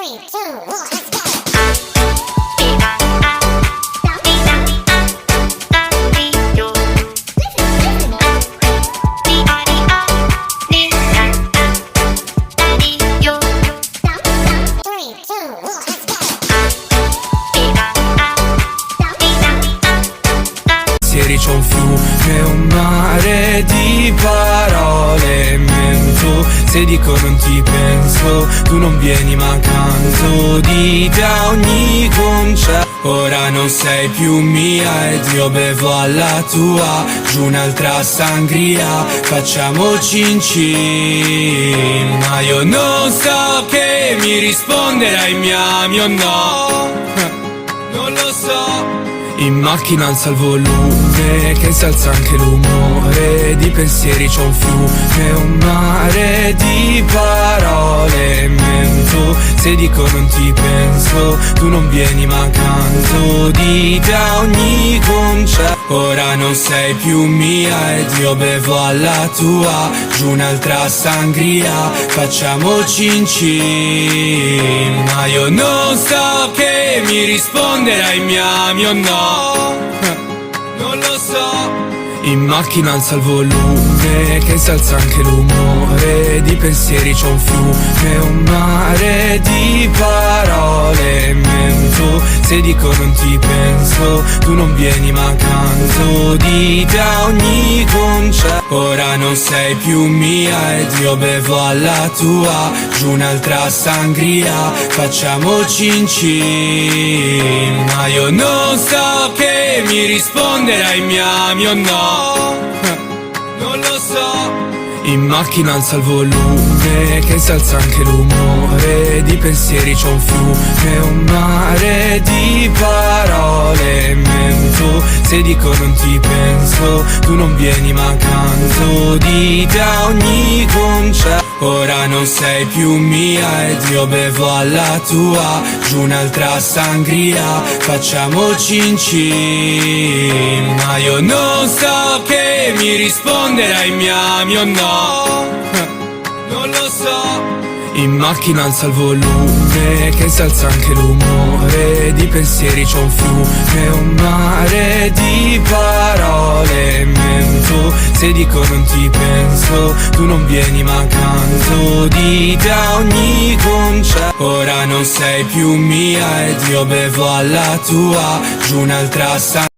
3, 2, 1, let's go. C'è un fiume, un mare di parole mento. Se dico non ti penso, tu non vieni ma canto di te a ogni concerto. Ora non sei più mia ed io bevo alla tua, giù un'altra sangria, facciamo cin cin. Ma io non so che mi risponderai, mi ami o no, non lo so. In macchina alza il volume, che si alza anche l'umore. Di pensieri c'è un fiume, un mare di parole mento. Se dico non ti penso, tu non vieni ma canto di te a ogni concerto. Ora non sei più mia ed io bevo alla tua, giù un'altra sangria, facciamo cin cin. Ma io non so che mi risponderai, mi ami o no, non lo so. In macchina alza il volume, che si alza anche l'umore. Di pensieri c'è un fiume, un mare di parole mento. Se dico non ti penso, tu non vieni ma canto di te a ogni concerto. Ora non sei più mia ed io bevo alla tua, giù un'altra sangria, facciamo cin cin. Ma io non so che mi risponderai, mi ami o no, non lo so. In macchina alza il volume, che si alza anche l'umore. Di pensieri c'è un fiume, un mare di parole mento. Se dico non ti penso, tu non vieni ma canto di te a ogni concerto. Ora non sei più mia ed io bevo alla tua, giù un'altra sangria, facciamo cin cin. Ma io non so che mi risponderai, mi ami o no, non lo so. In macchina alza il volume, che si alza anche l'umore. Di pensieri c'è un fiume, un mare di parole mento. Se dico non ti penso, tu non vieni ma canto di te a ogni concerto. Ora non sei più mia ed io bevo alla tua, giù un'altra sangria.